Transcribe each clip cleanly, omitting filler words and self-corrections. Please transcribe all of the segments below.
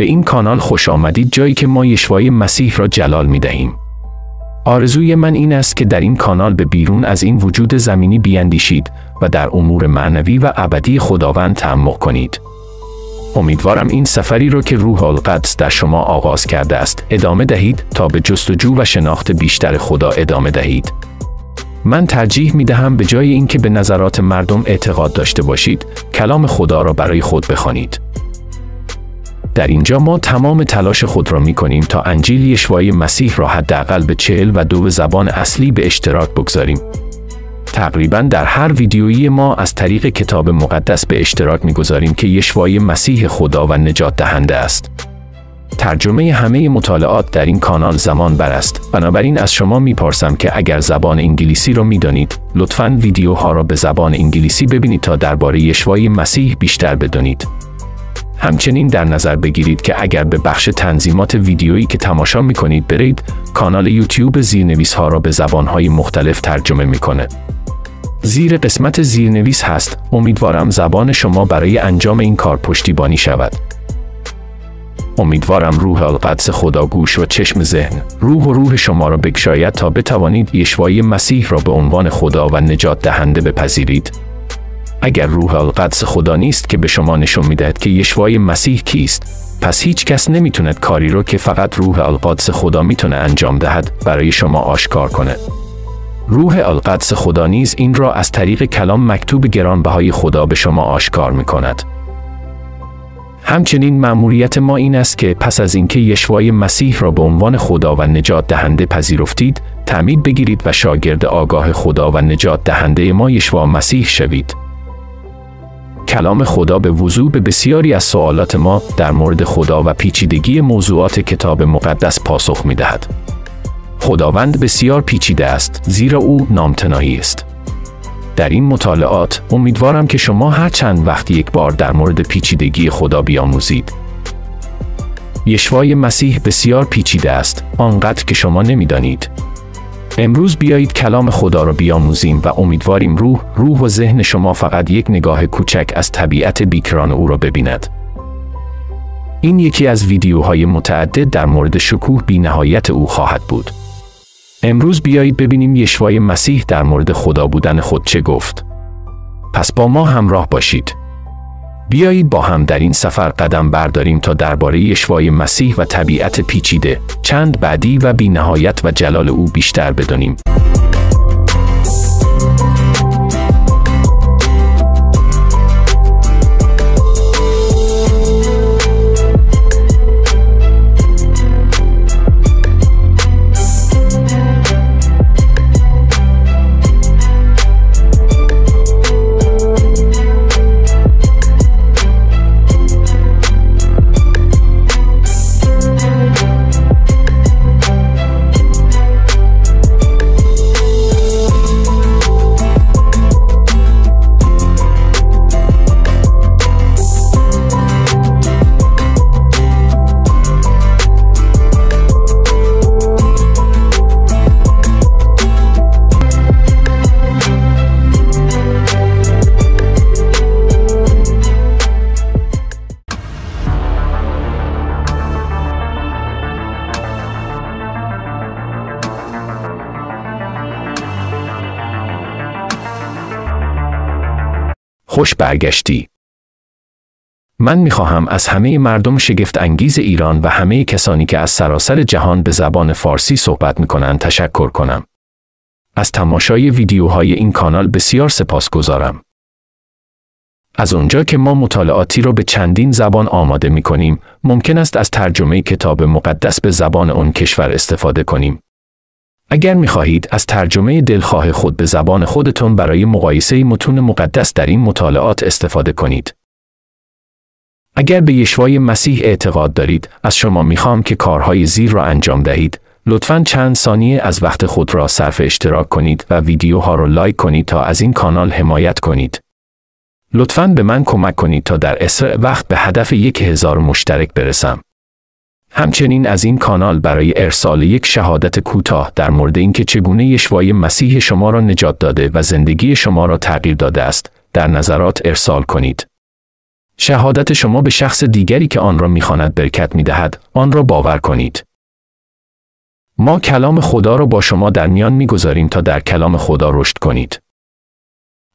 به این کانال خوش آمدید، جایی که ما یشوای مسیح را جلال می دهیم. آرزوی من این است که در این کانال به بیرون از این وجود زمینی بیاندیشید و در امور معنوی و ابدی خداوند تعمق کنید. امیدوارم این سفری را که روح القدس در شما آغاز کرده است ادامه دهید تا به جستجو و شناخت بیشتر خدا ادامه دهید. من ترجیح می دهم به جای اینکه به نظرات مردم اعتقاد داشته باشید، کلام خدا را برای خود بخوانید. در اینجا ما تمام تلاش خود را می کنیم تا انجیل یشوای مسیح را حداقل به 42 زبان اصلی به اشتراک بگذاریم. تقریباً در هر ویدیویی ما از طریق کتاب مقدس به اشتراک می‌گذاریم که یشوای مسیح خدا و نجات دهنده است. ترجمه همه مطالعات در این کانال زمان بر است. بنابراین از شما می‌پرسم که اگر زبان انگلیسی را می‌دانید، لطفاً ویدیوها را به زبان انگلیسی ببینید تا درباره یشوای مسیح بیشتر بدانید. همچنین در نظر بگیرید که اگر به بخش تنظیمات ویدیویی که تماشا می‌کنید برید، کانال یوتیوب زیرنویس‌ها را به زبان‌های مختلف ترجمه می‌کنه. زیر قسمت زیرنویس هست. امیدوارم زبان شما برای انجام این کار پشتیبانی شود. امیدوارم روح القدس خدا گوش و چشم ذهن، روح شما را بگشاید تا بتوانید یشوای مسیح را به عنوان خدا و نجات دهنده بپذیرید. اگر روح القدس خدا نیست که به شما نشون میدهد که یشوای مسیح کیست، پس هیچ کس نمیتونه کاری رو که فقط روح القدس خدا میتونه انجام دهد برای شما آشکار کنه. روح القدس خدا نیز این را از طریق کلام مکتوب گرانبهای خدا به شما آشکار می‌کند. همچنین مأموریت ما این است که پس از اینکه یشوای مسیح را به عنوان خدا و نجات دهنده پذیرفتید، تعمید بگیرید و شاگرد آگاه خدا و نجات دهنده ما یشوع مسیح شوید. کلام خدا به وضوح به بسیاری از سوالات ما در مورد خدا و پیچیدگی موضوعات کتاب مقدس پاسخ می‌دهد. خداوند بسیار پیچیده است، زیرا او نامتناهی است. در این مطالعات امیدوارم که شما هر چند وقت یک بار در مورد پیچیدگی خدا بیاموزید. یشوای مسیح بسیار پیچیده است، آنقدر که شما نمی‌دانید. امروز بیایید کلام خدا را بیاموزیم و امیدواریم روح و ذهن شما فقط یک نگاه کوچک از طبیعت بیکران او را ببیند. این یکی از ویدیوهای متعدد در مورد شکوه بی‌نهایت او خواهد بود. امروز بیایید ببینیم یشوای مسیح در مورد خدا بودن خود چه گفت. پس با ما همراه باشید. بیایید با هم در این سفر قدم برداریم تا درباره یشوای مسیح و طبیعت پیچیده، چند بعدی و بی‌نهایت و جلال او بیشتر بدانیم. خوش برگشتی. من می‌خواهم از همه مردم شگفت انگیز ایران و همه کسانی که از سراسر جهان به زبان فارسی صحبت می‌کنند تشکر کنم. از تماشای ویدیوهای این کانال بسیار سپاسگزارم. از اونجا که ما مطالعاتی را به چندین زبان آماده می‌کنیم، ممکن است از ترجمه کتاب مقدس به زبان اون کشور استفاده کنیم. اگر می‌خواهید از ترجمه دلخواه خود به زبان خودتون برای مقایسه متون مقدس در این مطالعات استفاده کنید. اگر به یشوای مسیح اعتقاد دارید، از شما می‌خوام که کارهای زیر را انجام دهید. لطفاً چند ثانیه از وقت خود را صرف اشتراک کنید و ویدیوها را لایک کنید تا از این کانال حمایت کنید. لطفاً به من کمک کنید تا در اسرع وقت به هدف 1000 مشترک برسم. همچنین از این کانال برای ارسال یک شهادت کوتاه در مورد اینکه چگونه یشوای مسیح شما را نجات داده و زندگی شما را تغییر داده است، در نظرات ارسال کنید. شهادت شما به شخص دیگری که آن را می‌خواند برکت می‌دهد، آن را باور کنید. ما کلام خدا را با شما در میان می‌گذاریم تا در کلام خدا رشد کنید.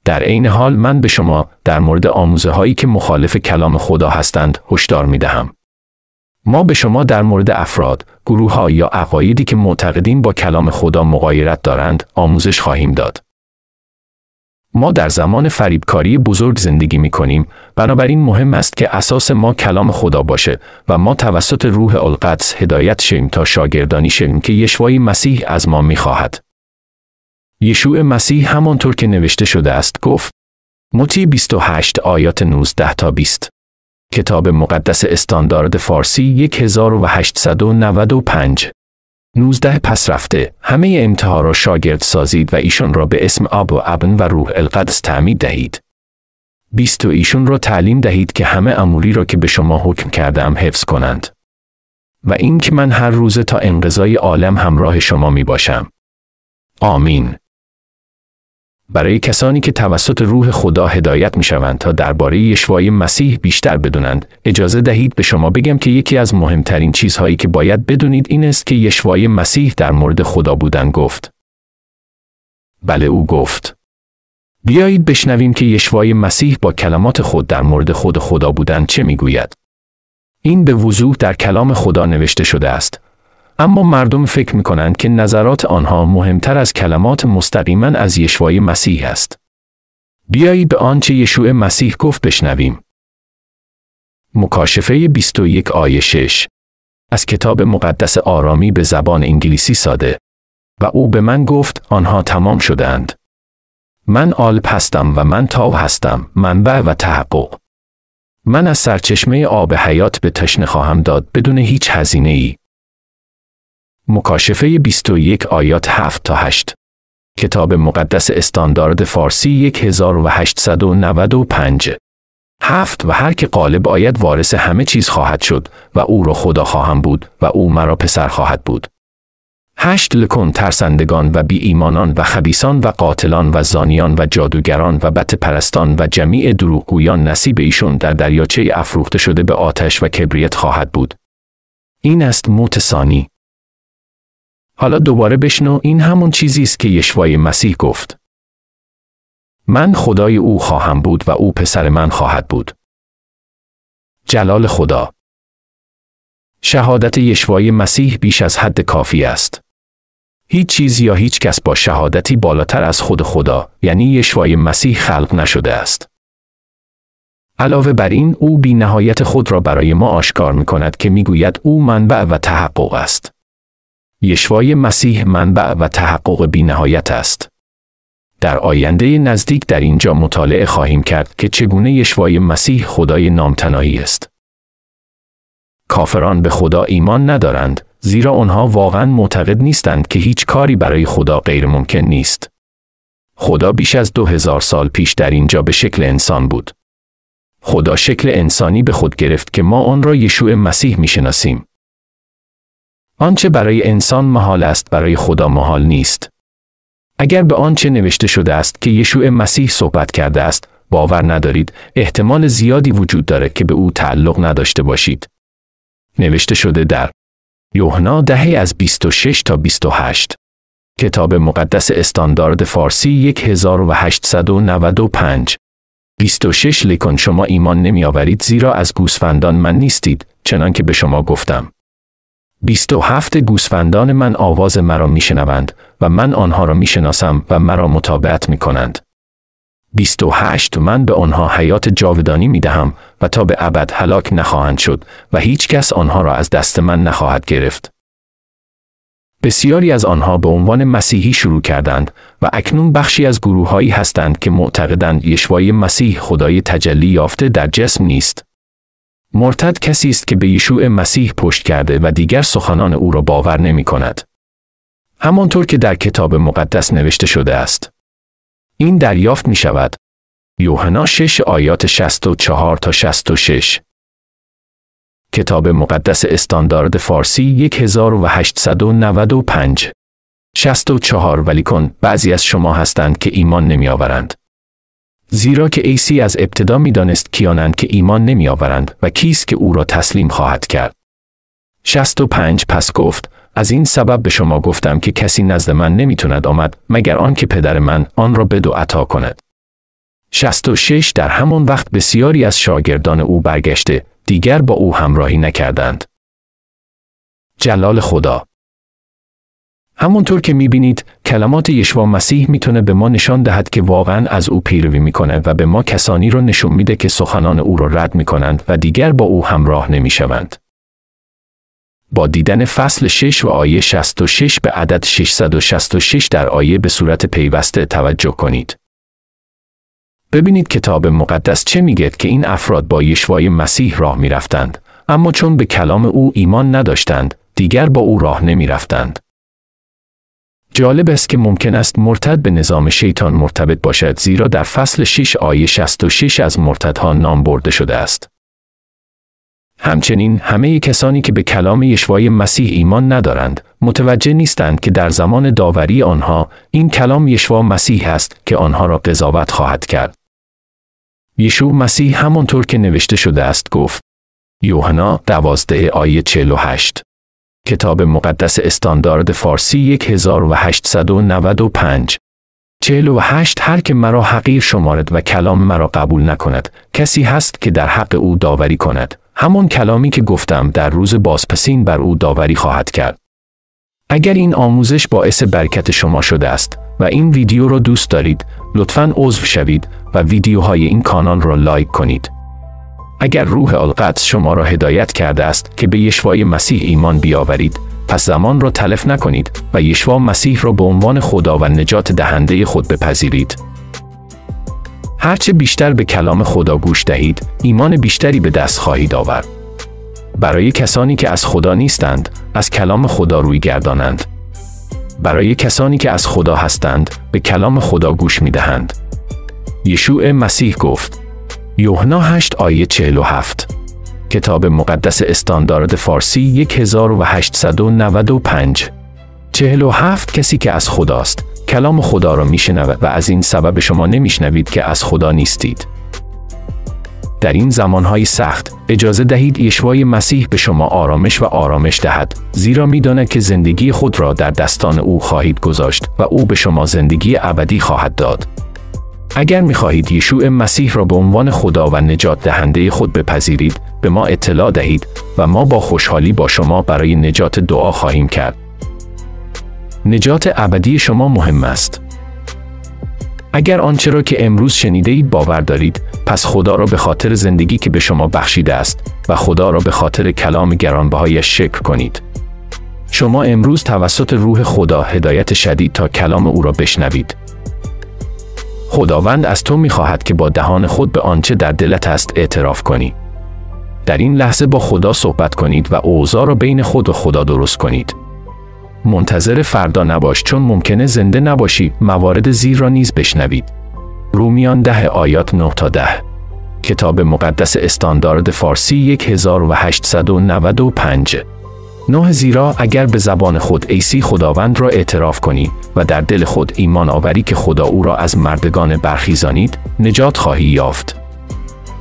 در عین حال من به شما در مورد آموزه‌هایی که مخالف کلام خدا هستند هشدار می‌دهم. ما به شما در مورد افراد، گروه‌ها یا عقایدی که معتقدین با کلام خدا مغایرت دارند، آموزش خواهیم داد. ما در زمان فریبکاری بزرگ زندگی می‌کنیم، بنابراین مهم است که اساس ما کلام خدا باشه و ما توسط روح القدس هدایت شیم تا شاگردانی شیم که یشوع مسیح از ما می‌خواهد. یشوع مسیح همانطور که نوشته شده است گفت. متی 28 آیات 19 تا 20. کتاب مقدس استاندارد فارسی 1895. 19 پس رفته همه امتها را شاگرد سازید و ایشان را به اسم آب و ابن و روح القدس تعمید دهید. 20 ایشان را تعلیم دهید که همه اموری را که به شما حکم کردم حفظ کنند. و این که من هر روز تا انقضای عالم همراه شما می باشم. آمین. برای کسانی که توسط روح خدا هدایت می شوند تا درباره یشوع مسیح بیشتر بدونند، اجازه دهید به شما بگم که یکی از مهمترین چیزهایی که باید بدونید این است که یشوع مسیح در مورد خدا بودن گفت. بله، او گفت. بیایید بشنویم که یشوع مسیح با کلمات خود در مورد خود خدا بودن چه می گوید. این به وضوح در کلام خدا نوشته شده است. اما مردم فکر می‌کنند که نظرات آنها مهمتر از کلمات مستقیما از یشوع مسیح است. بیایید به آنچه یشوع مسیح گفت بشنویم. مکاشفه 21 آیه 6 از کتاب مقدس آرامی به زبان انگلیسی ساده. و او به من گفت آنها تمام شدند. من آلپ هستم و من تاو هستم، منبع و تحقق. من از سرچشمه آب حیات به تشنه خواهم داد بدون هیچ هزینه‌ای. مکاشفه 21 آیات 7 تا 8. کتاب مقدس استاندارد فارسی 1895. 7 و هر که غالب آید وارث همه چیز خواهد شد و او را خدا خواهم بود و او مرا پسر خواهد بود. 8 لکن ترسندگان و بی ایمانان و خبیثان و قاتلان و زانیان و جادوگران و بت پرستان و جمیع دروغگویان نصیب ایشون در دریاچه افروخته شده به آتش و کبریت خواهد بود. این است موت ثانی. حالا دوباره بشنو، این همون چیزی است که یشوع مسیح گفت. من خدای او خواهم بود و او پسر من خواهد بود. جلال خدا. شهادت یشوع مسیح بیش از حد کافی است. هیچ چیز یا هیچ کس با شهادتی بالاتر از خود خدا، یعنی یشوع مسیح خلق نشده است. علاوه بر این، او بی نهایت خود را برای ما آشکار می کند که می گوید او منبع و تحقق است. یشوع مسیح منبع و تحقق بی نهایت است. در آینده نزدیک در اینجا مطالعه خواهیم کرد که چگونه یشوع مسیح خدای نامتناهی است. کافران به خدا ایمان ندارند، زیرا آنها واقعا معتقد نیستند که هیچ کاری برای خدا غیر ممکن نیست. خدا بیش از 2000 سال پیش در اینجا به شکل انسان بود. خدا شکل انسانی به خود گرفت که ما آن را یشوع مسیح میشناسیم. آنچه برای انسان محال است برای خدا محال نیست. اگر به آنچه نوشته شده است که یشوع مسیح صحبت کرده است باور ندارید، احتمال زیادی وجود دارد که به او تعلق نداشته باشید. نوشته شده در یوحنا 10 از 26 تا 28. کتاب مقدس استاندارد فارسی 1895. 26 لیکن شما ایمان نمی آورید زیرا از گوسفندان من نیستید، چنان که به شما گفتم. 27 گوسفندان من آواز مرا میشنوند و من آنها را میشناسم و مرا متابعت میکنند. 28 من به آنها حیات جاودانی میدهم و تا به ابد هلاک نخواهند شد و هیچ کس آنها را از دست من نخواهد گرفت. بسیاری از آنها به عنوان مسیحی شروع کردند و اکنون بخشی از گروه‌هایی هستند که معتقدند یشوع مسیح خدای تجلی یافته در جسم نیست. مرتد کسی است که به یشوع مسیح پشت کرده و دیگر سخنان او را باور نمی کند. همانطور که در کتاب مقدس نوشته شده است. این دریافت می شود. یوحنا 6 آیات 64 تا 66. کتاب مقدس استاندارد فارسی 1895. 64 ولیکن بعضی از شما هستند که ایمان نمی آورند. زیرا که عیسی از ابتدا می‌دانست کیانند که ایمان نمی‌آورند و کیست که او را تسلیم خواهد کرد. 65 پس گفت: از این سبب به شما گفتم که کسی نزد من نمی‌تواند آمد مگر آن که پدر من آن را بده و عطا کند. 66 در همان وقت بسیاری از شاگردان او برگشته دیگر با او همراهی نکردند. جلال خدا. همونطور که می‌بینید کلمات یشوع مسیح میتونه به ما نشان دهد که واقعاً از او پیروی میکنه و به ما کسانی رو نشون میده که سخنان او را رد میکنند و دیگر با او همراه نمیشوند. با دیدن فصل 6 و آیه 66 به عدد 666 در آیه به صورت پیوسته توجه کنید. ببینید کتاب مقدس چه میگه که این افراد با یشوع مسیح راه میرفتند، اما چون به کلام او ایمان نداشتند، دیگر با او راه نمیرفتند. جالب است که ممکن است مرتد به نظام شیطان مرتبط باشد، زیرا در فصل 6 آیه 66 از مرتدها نام برده شده است. همچنین همه کسانی که به کلام یشوع مسیح ایمان ندارند، متوجه نیستند که در زمان داوری آنها این کلام یشوع مسیح است که آنها را قضاوت خواهد کرد. یشوع مسیح همانطور که نوشته شده است گفت. یوحنا 12 آیه 48. کتاب مقدس استاندارد فارسی 1895. 48 هر که مرا حقیر شمارد و کلام مرا قبول نکند، کسی هست که در حق او داوری کند. همون کلامی که گفتم در روز بازپسین بر او داوری خواهد کرد. اگر این آموزش باعث برکت شما شده است و این ویدیو را دوست دارید، لطفاً عضو شوید و ویدیوهای این کانال را لایک کنید. اگر روح القدس شما را هدایت کرده است که به یشوع مسیح ایمان بیاورید، پس زمان را تلف نکنید و یشوع مسیح را به عنوان خدا و نجات دهنده خود بپذیرید. هرچه بیشتر به کلام خدا گوش دهید، ایمان بیشتری به دست خواهید آورد. برای کسانی که از خدا نیستند، از کلام خدا روی گردانند. برای کسانی که از خدا هستند، به کلام خدا گوش می دهند. یشوع مسیح گفت. یوحنا 8 آیه 47. کتاب مقدس استاندارد فارسی 1895. 47 کسی که از خداست، کلام خدا را میشنود و از این سبب شما نمیشنوید که از خدا نیستید. در این زمانهای سخت، اجازه دهید یشوع مسیح به شما آرامش دهد، زیرا میداند که زندگی خود را در دستان او خواهید گذاشت و او به شما زندگی ابدی خواهد داد. اگر می‌خواهید یشوع مسیح را به عنوان خدا و نجات دهنده خود بپذیرید، به ما اطلاع دهید و ما با خوشحالی با شما برای نجات دعا خواهیم کرد. نجات ابدی شما مهم است. اگر آنچه را که امروز شنیدید باور دارید، پس خدا را به خاطر زندگی که به شما بخشیده است و خدا را به خاطر کلام گرانبهایش شکر کنید. شما امروز توسط روح خدا هدایت شدید تا کلام او را بشنوید. خداوند از تو می‌خواهد که با دهان خود به آنچه در دلت است اعتراف کنی. در این لحظه با خدا صحبت کنید و اوضاع را بین خود و خدا درست کنید. منتظر فردا نباش، چون ممکنه زنده نباشی موارد زیر را نیز بشنوید. رومیان 10 آیات 9 تا 10. کتاب مقدس استاندارد فارسی 1895. 9 زیرا اگر به زبان خود عیسی خداوند را اعتراف کنی و در دل خود ایمان آوری که خدا او را از مردگان برخیزانید، نجات خواهی یافت.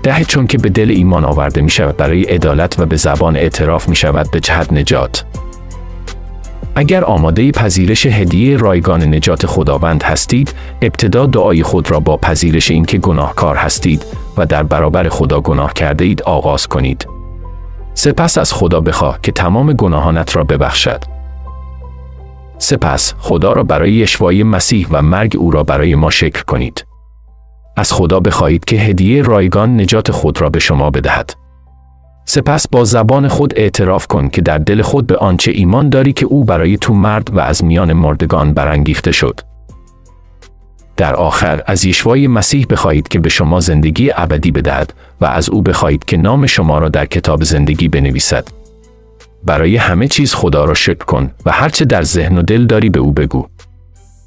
10 چون که به دل ایمان آورده می شود برای عدالت و به زبان اعتراف می شود به جهت نجات. اگر آماده پذیرش هدیه رایگان نجات خداوند هستید، ابتدا دعای خود را با پذیرش اینکه گناهکار هستید و در برابر خدا گناه کرده اید آغاز کنید. سپس از خدا بخواه که تمام گناهانت را ببخشد. سپس خدا را برای یشوع مسیح و مرگ او را برای ما شکر کنید. از خدا بخواهید که هدیه رایگان نجات خود را به شما بدهد. سپس با زبان خود اعتراف کن که در دل خود به آنچه ایمان داری که او برای تو مرد و از میان مردگان برانگیخته شد. در آخر از یشوع مسیح بخواهید که به شما زندگی ابدی بدهد و از او بخواهید که نام شما را در کتاب زندگی بنویسد. برای همه چیز خدا را شکر کن و هرچه در ذهن و دل داری به او بگو.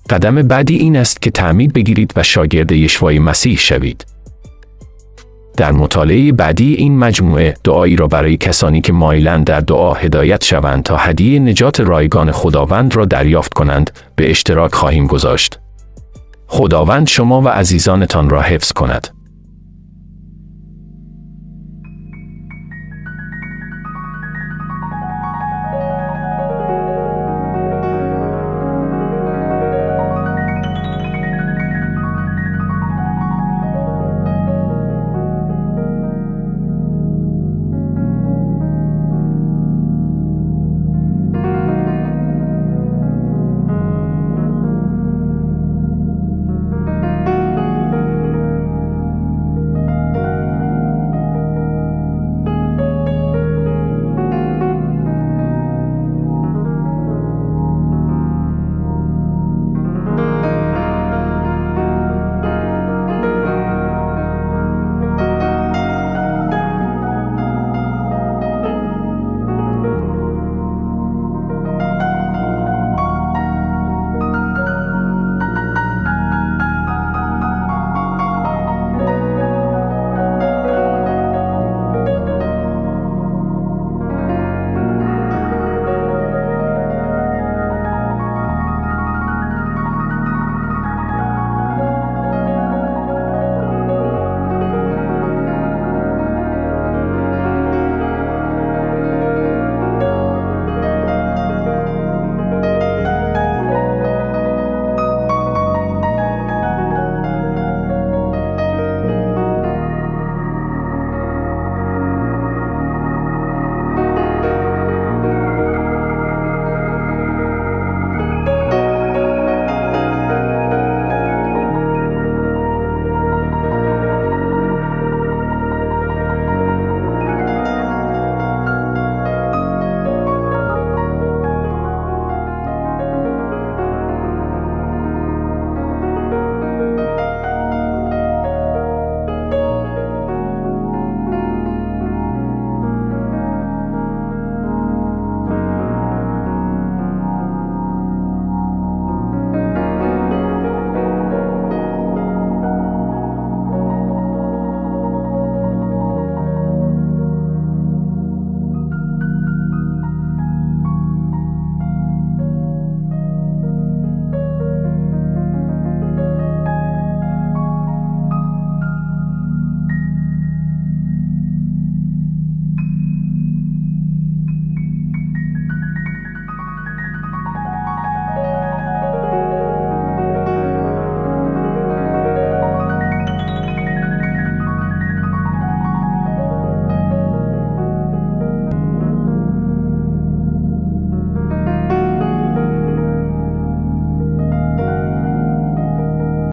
قدم بعدی این است که تعمید بگیرید و شاگرد یشوع مسیح شوید. در مطالعه بعدی این مجموعه دعایی را برای کسانی که مایلند در دعا هدایت شوند تا هدیه نجات رایگان خداوند را دریافت کنند به اشتراک خواهیم گذاشت. خداوند شما و عزیزانتان را حفظ کند.